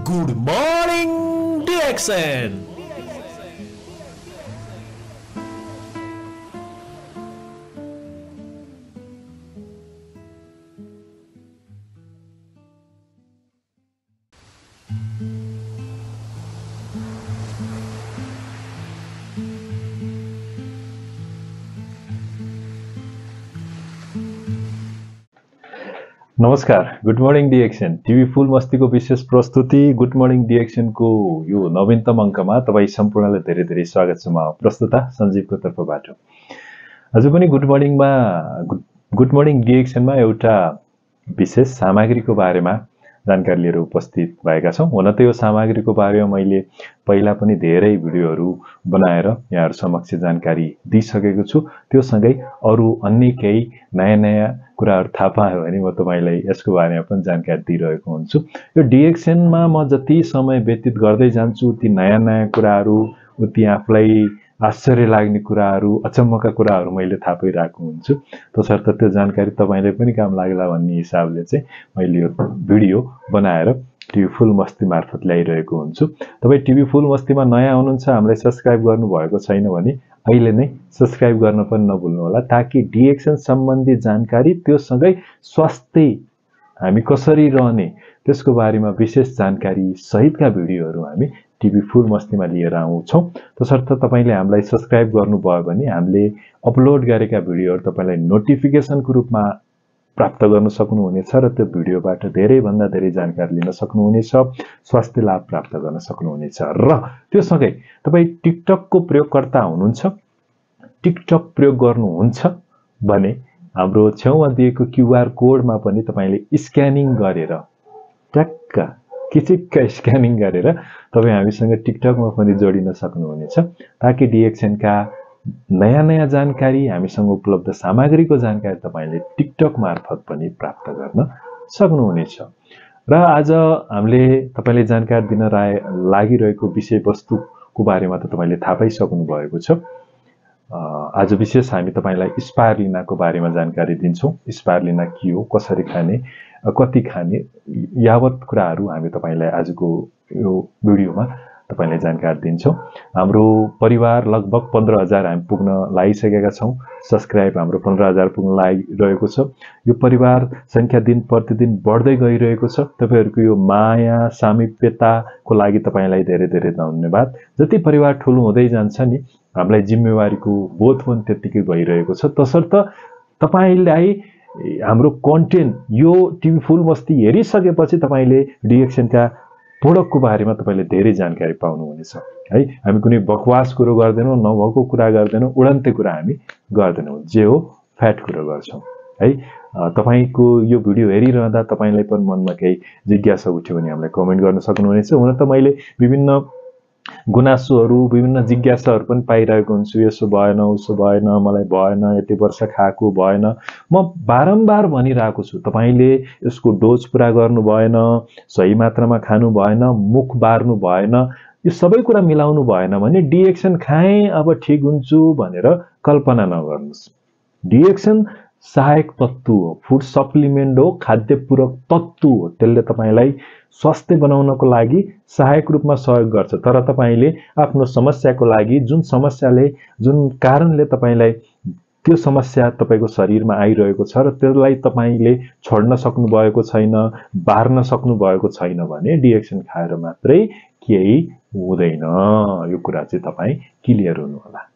Good morning DXN. नमस्कार, good morning DXN TV फुल मस्तीको विशेष प्रस्तुति गुड मर्निङ डिएक्सनको यो नवीनतम अङ्कमा तपाईँ सम्पूर्णलाई धेरै धेरै स्वागत छ। म प्रस्तुता सञ्जीवको तर्फबाट आज पनि गुड मर्निङ डिएक्सनमा एउटा विशेष सामग्रीको बारेमा जानकारी लिएर उपस्थित भएका छौँ। हुन त यो सामग्रीको बारेमा मैले पहिला पनि धेरै भिडियोहरू बनाएर यहाँहरू समक्ष जानकारी दिइसकेको छु। त्यो सँगै अरू अन्य केही नयाँ कुराहरू थाहा पायो भने म तपाईलाई यसको बारेमा पनि जानकारी दिइरहेको हुन्छु। यो डिएक्सनमा म जति समय व्यतीत गर्दै जान्छु ती नयाँ कुराहरू, उति आफूलाई आश्चर्य लाग्ने कुराहरू, अचम्मका कुराहरू मैले थाहा पाइरहेको हुन्छु। तसर्थ त्यो जानकारी तपाईलाई पनि काम लाग्ला भन्ने हिसाबले चाहिँ मैले यो भिडियो बनाएर टिभी फुल मस्ती मार्फत ल्याइरहेको हुन्छु। तपाईँ टिभी फुल मस्तीमा नयाँ हुनुहुन्छ, हामीलाई सब्स्क्राइब गर्नुभएको छैन भने अहिले नै सब्स्क्राइब गर्न पनि नभुल्नुहोला, ताकि डिएक्सन सम्बन्धी जानकारी त्यो सँगै स्वास्थ्य हामी कसरी रहने त्यसको बारेमा विशेष जानकारी सहितका भिडियोहरू हामी टिभी फुल मस्तीमा लिएर आउँछौँ। तसर्थ तपाईले हामीलाई सब्स्क्राइब गर्नुभयो भने हामीले अपलोड गरेका भिडियोहरू तपाईलाई नोटिफिकेसनको रूपमा प्राप्त गर्न सक्नुहुनेछ र त्यो भिडियोबाट धेरैभन्दा धेरै जानकारी लिन सक्नुहुनेछ, स्वास्थ्य लाभ प्राप्त गर्न सक्नुहुनेछ। र त्यो सँगै तपाईँ टिकटकको प्रयोगकर्ता हुनुहुन्छ, टिकटक प्रयोग गर्नुहुन्छ भने हाम्रो छेउमा दिएको क्युआर कोडमा पनि तपाईले स्क्यानिङ गरेर ट्याक्क किचिक्क स्क्यानिङ गरेर तपाईँ हामीसँग टिकटकमा पनि जोडिन सक्नुहुनेछ, ताकि डिएक्सनका नयाँ जानकारी, हामीसँग उपलब्ध सामग्रीको जानकारी तपाईले टिकटक मार्फत पनि प्राप्त गर्न सक्नुहुनेछ। र आज हामीले तपाईले जानकारी दिन लागिरहेको विषयवस्तुको बारेमा त तपाईले थाहा पाइसक्नु भएको छ। आज विशेष हामी तपाईलाई स्पाइरुलिनाको बारेमा जानकारी दिन्छौँ। स्पाइरुलिना के हो, कसरी खाने, कति खाने, यावत कुराहरू हामी तपाईलाई आजको यो भिडियोमा तपाईलाई जानकारी दिन्छौँ। हाम्रो परिवार लगभग 15,000 हामी पुग्न लागिसकेका छौँ। सब्स्क्राइब हाम्रो 15,000 पुग्न लागिरहेको छ। यो परिवार संख्या दिन प्रतिदिन बढ्दै गइरहेको छ। तपाईहरुको यो माया सामिप्यताको लागि तपाईलाई धेरै धेरै धन्यवाद। जति परिवार ठुलो हुँदै जान्छ नि, हामीलाई जिम्मेवारीको बोध पनि त्यतिकै भइरहेको छ। तसर्थ तपाईलाई हाम्रो कन्टेन्ट यो टिभी फुल मस्ती हेरिसकेपछि तपाईले डिएक्सनका प्रोडक्टको बारेमा तपाईले धेरै जानकारी पाउनुहुनेछ है। हामी कुनै बकवास कुरो गर्दैनौँ, नभएको कुरा गर्दैनौँ, उडन्ते कुरा हामी गर्दैनौँ, जे हो फ्याट कुरो गर्छौँ है। तपाईको यो भिडियो हेरिरहँदा तपाईलाई पनि मनमा केही जिज्ञासा उठ्यो भने हामीलाई कमेन्ट गर्न सक्नुहुनेछ। हुन त मैले विभिन्न गुनासोहरू, विभिन्न जिज्ञासाहरू पनि पाइरहेको हुन्छु। यसो भएन, उसो भएन, मलाई भएन, यति वर्ष खाएको भएन। म बारम्बार भनिरहेको छु, तपाईले यसको डोज पुरा गर्नु भएन, सही मात्रामा खानु भएन, मुख बार्नु भएन, यो सबै कुरा मिलाउनु भएन भने डिएक्सन खाएँ अब ठिक हुन्छु भनेर कल्पना नगर्नुहोस्। डिएक्सन सहायक तत्व हो, फुड सप्लिमेन्ट हो, खाद्य पूरक तत्व हो। त्यसले तपाईलाई स्वास्थ्य बनाउनको लागि सहायक रूपमा सहयोग गर्छ। तर तपाईले आफ्नो समस्याको लागि, जुन कारणले तपाईलाई त्यो समस्या तपाईको शरीरमा आइरहेको छ र त्यसलाई तपाईले छोड्न सक्नु भएको छैन, बार्न सक्नु भएको छैन भने डिएक्सन खाएर मात्रै केही हुँदैन। यो कुरा चाहिँ तपाई क्लियर हुनु होला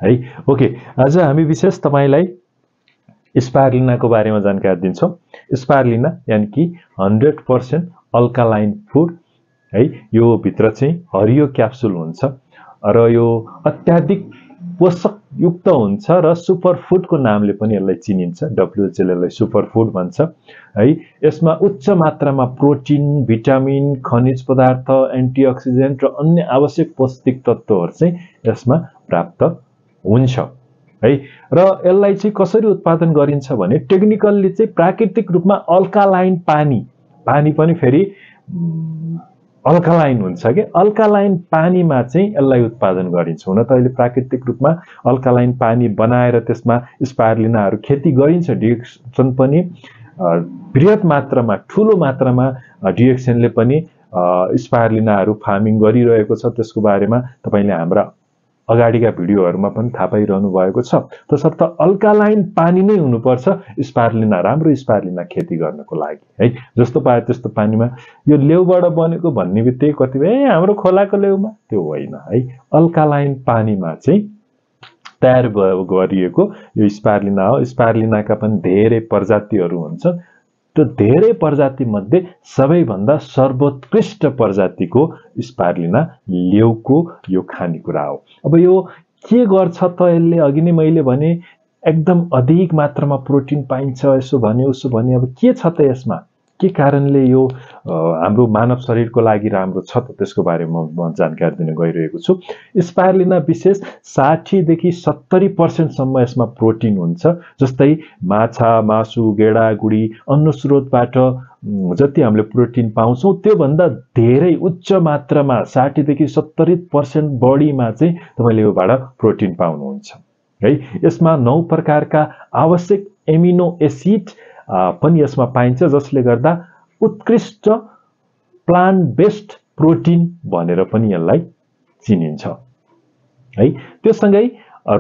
है। ओके, आज हामी विशेष तपाईलाई स्पाइरुलिनाको बारेमा जानकारी दिन्छौँ। स्पाइरुलिना यानि कि 100% अल्कालाइन फुड है। यो भित्र चाहिँ हरियो क्याप्सुल हुन्छ र यो अत्याधिक पोषक युक्त हुन्छ र सुपर फुडको नामले पनि यसलाई चिनिन्छ। WHO ले यसलाई सुपर फुड भन्छ है। यसमा उच्च मात्रामा प्रोटिन, भिटामिन, खनिज पदार्थ, एन्टिअक्सिडेन्ट र अन्य आवश्यक पौष्टिक तत्त्वहरू चाहिँ यसमा प्राप्त हुन्छ है। र यसलाई चाहिँ कसरी उत्पादन गरिन्छ भने टेक्निकल्ली चाहिँ प्राकृतिक रूपमा अल्कालाइन पानी पनि फेरि अल्कालाइन हुन्छ के, अल्कालाइन पानीमा चाहिँ यसलाई उत्पादन गरिन्छ। हुन त अहिले प्राकृतिक रूपमा अल्कालाइन पानी बनाएर त्यसमा स्पाइरुलिनाहरू खेती गरिन्छ। डिएक्सन पनि बृहत मात्रामा, ठूलो मात्रामा डिएक्सनले पनि स्पाइरुलिनाहरू फार्मिङ गरिरहेको छ त्यसको बारेमा तपाईले हाम्रा अगाडिका भिडियोहरुमा पनि थाहा पाइरहनु भएको छ। तसर्थ अल्कालाइन पानी नै हुनुपर्छ स्पाइरुलिना, राम्रो स्पाइरुलिना खेती गर्नको लागि है। जस्तो पाए त्यस्तो पानीमा यो लेउबाट बनेको भन्ने बित्तिकै कतिपय हाम्रो खोलाको लेउमा, त्यो होइन है। अल्कालाइन पानीमा चाहिँ तयार गरिएको यो स्पाइरुलिना हो। स्पाइरुलिनाका पनि धेरै प्रजातिहरू हुन्छ। त्यो धेरै प्रजाति मध्ये सबैभन्दा सर्वोत्कृष्ट प्रजातिको स्पाइरुलिना लेउको यो खानेकुरा हो। अब यो के गर्छ त यसले, अघि नै मैले भने एकदम अधिक मात्रामा प्रोटिन पाइन्छ यसो भने उसो भने। अब के छ त यसमा, के कारणले यो हाम्रो मानव शरीरको लागि राम्रो छ त त्यसको बारेमा म जानकारी दिन गइरहेको छु। स्पाइरुलिना विशेष 60 देखि 70% सम्म यसमा प्रोटिन हुन्छ। जस्तै माछा, मासु, गेडा, गुडी, अन्न स्रोतबाट जति हामीले प्रोटिन पाउँछौं त्यो भन्दा धेरै उच्च मात्रामा 60 देखि 70% बढीमा चाहिँ तपाईले योबाट प्रोटिन पाउनुहुन्छ है। यसमा 9 प्रकारका आवश्यक एमिनो एसिड पनि यसमा पाइन्छ, जसले गर्दा उत्कृष्ट प्लान्ट बेस्ड प्रोटिन भनेर पनि यसलाई चिनिन्छ है। त्यससँगै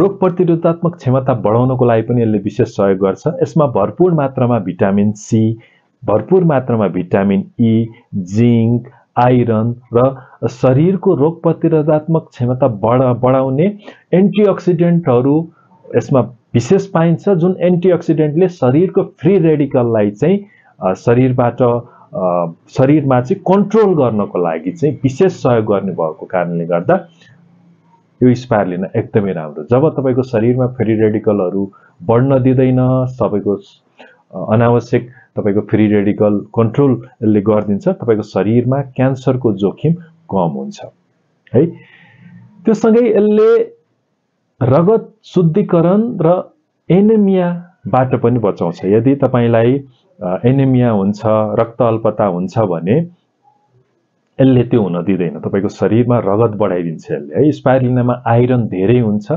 रोग प्रतिरोधात्मक क्षमता बढाउनको लागि पनि यसले विशेष सहयोग गर्छ। यसमा भरपूर मात्रामा भिटामिन सी, भरपूर मात्रामा भिटामिन ई, जिंक, आइरन र शरीरको रोग प्रतिरोधात्मक क्षमता बढाउने एन्टिअक्सिडेन्टहरू यसमा विशेष पाइन्छ, जुन एन्टिअक्सिडेन्टले शरीरको फ्री रेडिकललाई चाहिँ शरीरमा चाहिँ कन्ट्रोल गर्नको लागि चाहिँ विशेष सहयोग गर्ने भएको कारणले गर्दा यो स्पाइरुलिना एकदमै राम्रो। जब तपाईको शरीरमा फ्री रेडिकलहरू बढ्न दिदैन, तपाईको अनावश्यक तपाईको फ्री रेडिकल कन्ट्रोल यसले गर्दिन्छ, तपाईको शरीरमा क्यान्सरको जोखिम कम हुन्छ है। त्यससँगै यसले रगत शुद्धिकरण र एनेमियाबाट पनि बचाउँछ। यदि तपाईलाई एनेमिया हुन्छ, रक्त अल्पता हुन्छ भने यसले त्यो हुन दिँदैन, तपाईको शरीरमा रगत बढाइदिन्छ यसले है। स्पाइरुलिनामा आइरन धेरै हुन्छ,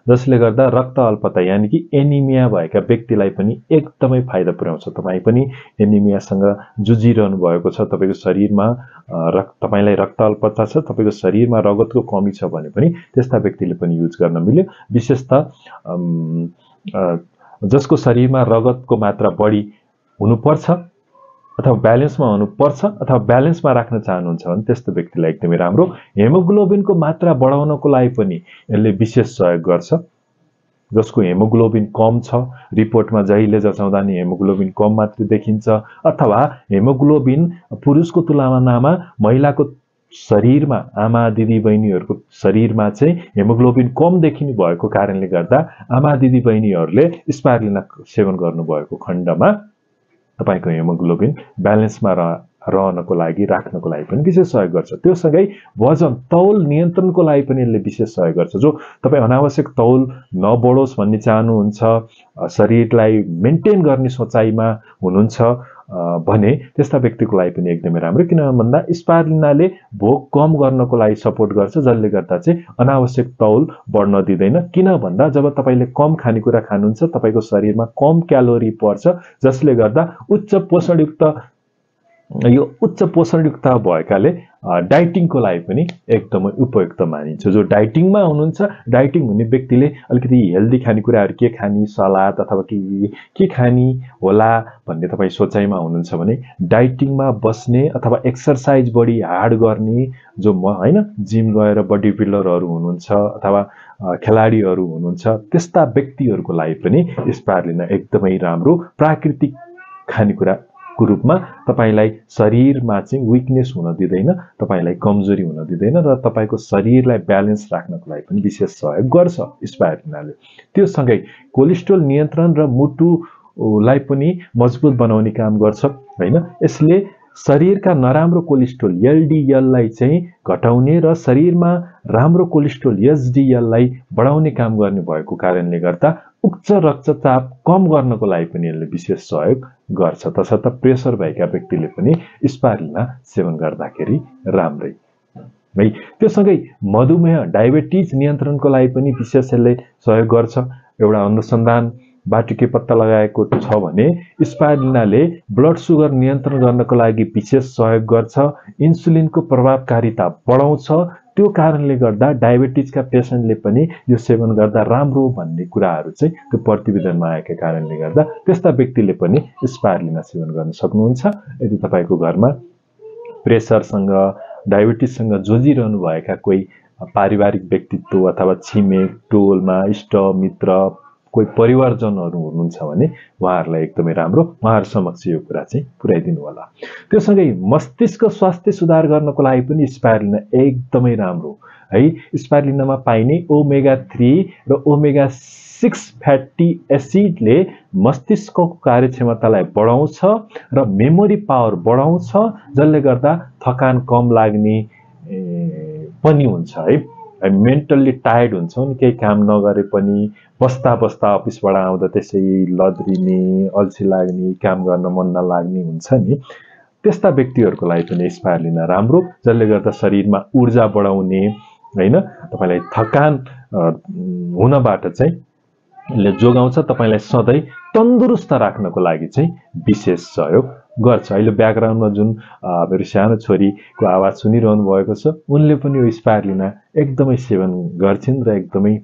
जसले गर्दा रक्त अल्पता यानी कि एनिमिया भएका व्यक्तिलाई पनि एकदमै फाइदा पुर्याउँछ। तपाई पनि एनिमियासँग जुझिरहनु भएको छ, तपाईको शरीरमा तपाईलाई रक्त अल्पता छ, तपाईको शरीरमा रगतको कमी छ भने पनि त्यस्ता व्यक्तिले पनि युज गर्न मिल्यो। विशेषतः जसको शरीरमा रगतको मात्रा बढी हुनुपर्छ अथवा ब्यालेन्समा हुनुपर्छ अथवा ब्यालेन्समा राख्न चाहनुहुन्छ भने त्यस्तो व्यक्तिलाई एकदमै राम्रो। हेमोग्लोबिनको मात्रा बढाउनको लागि पनि यसले विशेष सहयोग गर्छ। जसको हेमोग्लोबिन कम छ, रिपोर्टमा जहिले जचाउँदा नि हेमोग्लोबिन कम मात्रै देखिन्छ, अथवा हेमोग्लोबिन पुरुषको तुलनामा महिलाको शरीरमा, आमा दिदी बहिनीहरूको शरीरमा चाहिँ हेमोग्लोबिन कम देखिनु भएको कारणले गर्दा आमा दिदी बहिनीहरूले स्पाइरुलिना सेवन गर्नुभएको खण्डमा तपाईको हेमोग्लोबिन ब्यालेन्समा रहनको लागि, राख्नको लागि पनि विशेष सहयोग गर्छ। त्यो सँगै वजन तौल नियन्त्रणको लागि पनि यसले विशेष सहयोग गर्छ। जो तपाई अनावश्यक तौल नबढोस् भन्ने चाहनुहुन्छ, शरीरलाई मेन्टेन गर्ने सोचाइमा हुनुहुन्छ भने त्यस्ता व्यक्तिको लागि पनि एकदमै राम्रो। किन भन्दा स्पाइरुलिनाले भोक कम गर्नको लागि सपोर्ट गर्छ, जसले गर्दा चाहिँ अनावश्यक तौल बढ्न दिँदैन। किन भन्दा जब तपाईले कम खानेकुरा खानुहुन्छ तपाईको शरीरमा कम क्यालोरी पर्छ, जसले गर्दा उच्च पोषणयुक्त भएकाले डाइटिङको लागि पनि एकदमै उपयुक्त मानिन्छ। जो डाइटिङमा हुनुहुन्छ, डाइटिङ हुने व्यक्तिले अलिकति हेल्दी खानेकुराहरू के खानी, सलाद अथवा के खानी होला भन्ने तपाई सोचाइमा हुनुहुन्छ भने डाइटिङमा बस्ने अथवा एक्सरसाइज बढी हार्ड गर्ने, जो हैन जिम गएर बडी बिल्डरहरू हुनुहुन्छ अथवा खेलाडीहरू हुनुहुन्छ, त्यस्ता व्यक्तिहरूको लागि पनि स्पाइरुलिना एकदमै राम्रो प्राकृतिक खानेकुरा को रूपमा तपाईलाई शरीरमा चाहिँ विकनेस हुन दिँदैन, तपाईलाई कमजोरी हुन दिँदैन र तपाईको शरीरलाई ब्यालेन्स राख्नको लागि पनि विशेष सहयोग गर्छ स्पाइरुलिनाले। त्यो सँगै कोलेस्ट्रोल नियन्त्रण र मुटुलाई पनि मजबुत बनाउने काम गर्छ हैन। यसले शरीरका नराम्रो कोलेस्ट्रोल एलडीएललाई चाहिँ घटाउने र शरीरमा राम्रो कोलेस्ट्रोल एचडीएललाई बढाउने काम गर्ने भएको कारणले गर्दा उच्च रक्तचाप कम गर्नको लागि पनि यसले विशेष सहयोग गर्छ। तसर्थ प्रेसर भएका व्यक्तिले पनि स्पाइरुलिना सेवन गर्दाखेरि राम्रै है। त्यससँगै मधुमेह डायबिटिज नियन्त्रणको लागि पनि विशेष यसले सहयोग गर्छ। एउटा अनुसन्धान बाट के पत्ता लगाएको छ भने स्पाइरुलिनाले ब्लड सुगर नियन्त्रण गर्नको लागि विशेष सहयोग गर्छ, इन्सुलिनको प्रभावकारिता बढाउँछ। त्यो कारणले गर्दा डायबिटिजका पेशेन्टले पनि यो सेवन गर्दा राम्रो भन्ने कुराहरू चाहिँ त्यो प्रतिवेदनमा आएका कारणले गर्दा त्यस्ता व्यक्तिले पनि स्पाइरुलिना सेवन गर्न सक्नुहुन्छ। यदि तपाईको घरमा प्रेसरसँग डायबिटिजसँग जोजिरहनु भएका कोही पारिवारिक व्यक्तित्व अथवा छिमेक टोलमा इष्ट मित्र कोही परिवारजनहरू हुनुहुन्छ भने उहाँहरूलाई एकदमै राम्रो, उहाँहरू समक्ष यो कुरा चाहिँ पुर्याइदिनु होला। त्यससँगै मस्तिष्क स्वास्थ्य सुधार गर्नको लागि पनि स्पाइरुलिना एकदमै राम्रो है। स्पाइरुलिनामा पाइने ओमेगा 3 र ओमेगा 6 फ्याटी एसिडले मस्तिष्कको कार्यक्षमतालाई बढाउँछ र मेमोरी पावर बढाउँछ, जसले गर्दा थकान कम लाग्ने पनि हुन्छ है। मेन्टल्ली टायर्ड हुन्छ नि, केही काम नगरे पनि बस्दा बस्दा अफिसबाट आउँदा त्यसै लद्रिने, अल्छी लाग्ने, काम गर्न मन नलाग्ने हुन्छ नि, त्यस्ता व्यक्तिहरूको लागि पनि स्पाइरुलिना राम्रो, जसले गर्दा शरीरमा ऊर्जा बढाउने हैन, तपाईलाई थकान हुनबाट चाहिँ ले जोगाउँछ, तपाईलाई सधैँ तन्दुरुस्त राख्नको लागि चाहिँ विशेष सहयोग गर्छ। अहिले ब्याकग्राउन्डमा जुन मेरो सानो छोरीको आवाज सुनिरहनु भएको छ, उनले पनि यो स्पाइरुलिना एकदमै सेवन गर्छिन् र एकदमै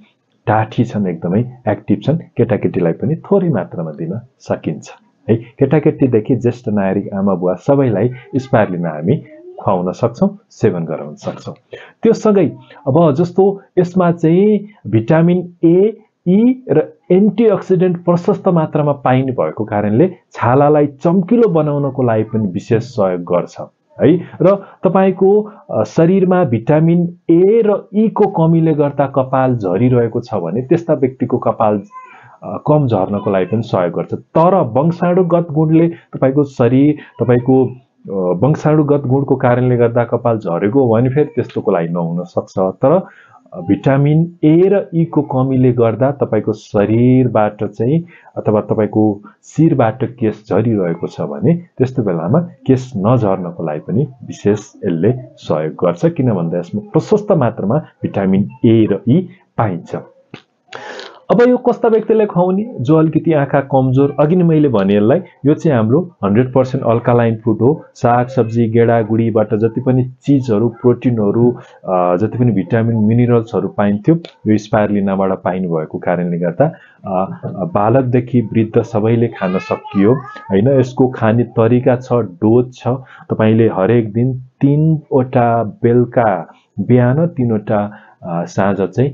टाठी छन्, एकदमै एक्टिभ छन्। केटाकेटीलाई पनि थोरै मात्रामा दिन सकिन्छ है। केटाकेटीदेखि ज्येष्ठ नागरिक आमा बुवा सबैलाई स्पाइरुलिना हामी खुवाउन सक्छौं, सेवन गराउन सक्छौं। त्यो सँगै अब जस्तो यसमा चाहिँ भिटामिन ए, ई र एन्टिअक्सिडेन्ट प्रशस्त मात्रामा पाइने भएको कारणले छालालाई चम्किलो बनाउनको लागि पनि विशेष सहयोग गर्छ है। र तपाईको शरीरमा भिटामिन ए र ई को कमीले गर्दा कपाल झरिरहेको छ भने त्यस्ता व्यक्तिको कपाल कम झर्नको लागि पनि सहयोग गर्छ। तर वंशाणुगत गुणले तपाईको शरीर तपाईको वंशाणुगत गुणको कारणले गर्दा कपाल झरेको हो भने फेरि त्यस्तोको लागि नहुन सक्छ। तर भिटामिन ए र ई को कमीले गर्दा तपाईको शरीरबाट चाहिँ अथवा तपाईको शिरबाट केश झरिरहेको छ भने त्यस्तो बेलामा केश नझर्नको लागि पनि विशेष यसले सहयोग गर्छ, किन भन्दा यसमा प्रशस्त मात्रामा भिटामिन ए र ई पाइन्छ। अब यो कस्ता व्यक्तिलाई खुवाउने? जो अलिकति आँखा कमजोर, अघि नै मैले भने यसलाई यो चाहिँ हाम्रो 100% अल्कालाइन फुड हो। साग सब्जी गेडागुडीबाट जति पनि चीजहरू, प्रोटिनहरू, जति पनि भिटामिन मिनरल्सहरू पाइन्थ्यो यो स्पाइरुलिनाबाट पाइनु भएको कारणले गर्दा बालकदेखि वृद्ध सबैले खान सकियो हैन। यसको खाने तरिका छ, डोज छ। तपाईले हरेक दिन 3 वटा बेलुका बिहान 3 वटा साँझ चाहिँ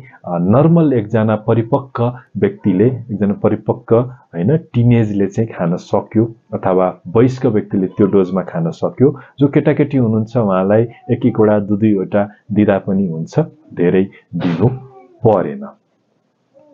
नर्मल एकजना परिपक्व व्यक्तिले, एकजना परिपक्व हैन टिनेजले चाहिँ खान सक्यो अथवा वयस्क व्यक्तिले त्यो डोजमा खान सक्यो। जो केटाकेटी हुनुहुन्छ उहाँलाई एक वटा 2 वटा दिदा पनि हुन्छ, धेरै दिनु परेन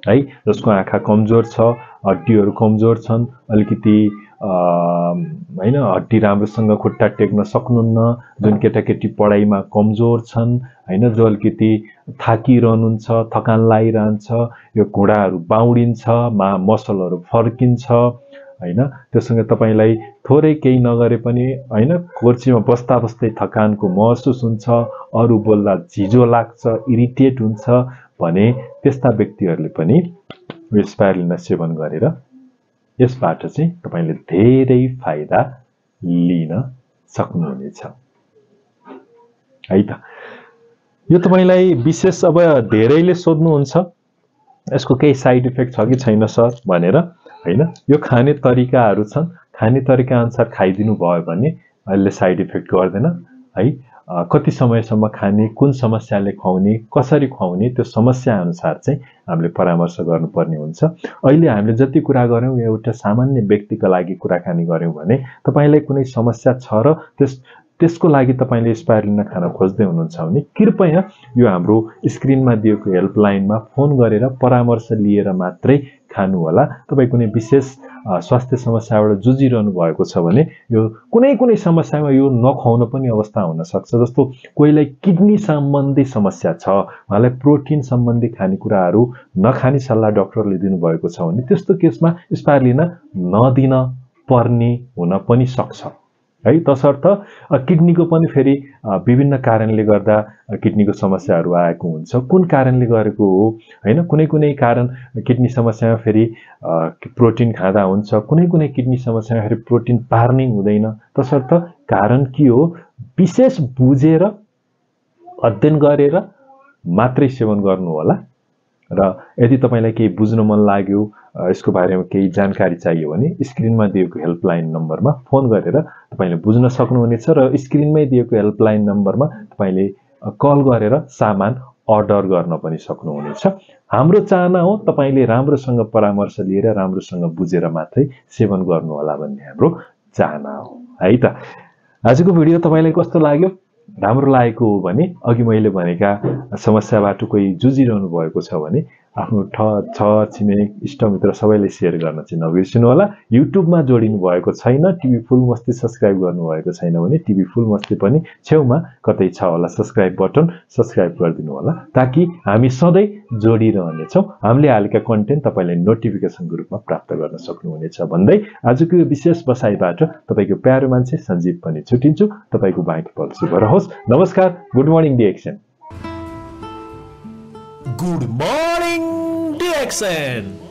है। जसको आँखा कमजोर छ, हड्डीहरू कमजोर छन्, अलिकति हैन हड्डी राम्रोसँग खुट्टा टेक्न सक्नुहुन्न, जुन केटाकेटी पढाइमा कमजोर छन् हैन, जो अलिकति थाकिरहनुहुन्छ, थकान लागिरहन्छ, यो घुँडाहरू बाउडिन्छ, मसलहरू फर्किन्छ हैन, त्यससँग तपाईलाई थोरै केही नगरे पनि हैन कुर्सीमा बस्दा बस्दै थकानको महसुस हुन्छ, अरू बोल्दा झिजो लाग्छ, इरिटेट हुन्छ भने त्यस्ता व्यक्तिहरूले पनि यो स्पाइरुलिना सेवन गरेर यसबाट चाहिँ तपाईले धेरै फाइदा लिन सक्नुहुनेछ है त। यो तपाईलाई विशेष अब धेरैले सोध्नुहुन्छ यसको केही साइड इफेक्ट छ कि छैन सर भनेर हैन। यो खाने तरिकाहरू छन्, खाने तरिका अनुसार खाइदिनु भयो भने अहिले साइड इफेक्ट गर्दैन है। कति समयसम्म खाने, कुन समस्याले खुवाउने, कसरी खुवाउने, त्यो समस्या अनुसार चाहिँ हामीले परामर्श गर्नुपर्ने हुन्छ। अहिले हामीले जति कुरा गर्यौं एउटा सामान्य व्यक्तिका लागि कुराकानी गर्यौं भने तपाईलाई कुनै समस्या छ र त्यसको लागि तपाईले स्पाइरुलिना खान खोज्दै हुनुहुन्छ भने कृपया यो हाम्रो स्क्रिनमा दिएको हेल्पलाइनमा फोन गरेर परामर्श लिएर मात्रै खानु होला। तपाई कुनै विशेष स्वास्थ्य समस्याबाट जुझिरहनु भएको छ भने यो कुनै समस्यामा यो नखुवाउन पनि अवस्था हुन सक्छ। जस्तो कोहीलाई किडनी सम्बन्धी समस्या छ, उहाँलाई प्रोटिन सम्बन्धी खानेकुराहरू नखाने सल्लाह डाक्टरले दिनुभएको छ भने त्यस्तो केसमा स्पाइरुलिना नदिन पर्ने हुन पनि सक्छ है। तसर्थ किडनीको पनि फेरि विभिन्न कारणले गर्दा किडनीको समस्याहरू आएको हुन्छ। कुन कारणले गरेको हो हैन, कुनै कुनै कारण किडनी समस्यामा फेरि प्रोटिन खाँदा हुन्छ, कुनै कुनै किडनी समस्यामा फेरि प्रोटिन पार्नै हुँदैन। तसर्थ कारण के हो विशेष बुझेर अध्ययन गरेर मात्रै सेवन गर्नु होला। र यदि तपाईलाई केही बुझ्न मन लाग्यो, यसको बारेमा केही जानकारी चाहियो भने स्क्रिनमा दिएको हेल्पलाइन नम्बरमा फोन गरेर तपाईले बुझ्न सक्नुहुनेछ र स्क्रिनमै दिएको हेल्पलाइन नम्बरमा तपाईले कल गरेर सामान अर्डर गर्न पनि सक्नुहुनेछ। हाम्रो चाहना हो तपाईले राम्रोसँग परामर्श लिएर राम्रोसँग बुझेर मात्रै सेवन गर्नु होला भन्ने हाम्रो चाहना हो है त। आजको भिडियो तपाईलाई कस्तो लाग्यो? राम्रो लागेको हो भने अघि मैले भनेका समस्याबाट कोही जुझिरहनु भएको छ भने आफ्नो छर छिमेक इष्टमित्र सबैले सेयर गर्न चाहिँ नबिर्सिनु होला। युट्युबमा जोडिनु भएको छैन, टिभी फुल मस्ती सब्स्क्राइब गर्नु भएको छैन भने टिभी फुल मस्ती पनि छेउमा कतै छ होला सब्स्क्राइब बटन, सब्स्क्राइब गरिदिनु होला ताकि हामी सधैँ जोडिरहनेछौँ। हामीले हालेका कन्टेन्ट तपाईले नोटिफिकेसनको रूपमा प्राप्त गर्न सक्नुहुनेछ भन्दै आजको यो विशेष बसाइबाट तपाईको प्यारो मान्छे सञ्जीव पनि छुटिन्छु। तपाईको बाँकी पल शुभ रहोस्। नमस्कार, good morning DXN. Good morning DXN.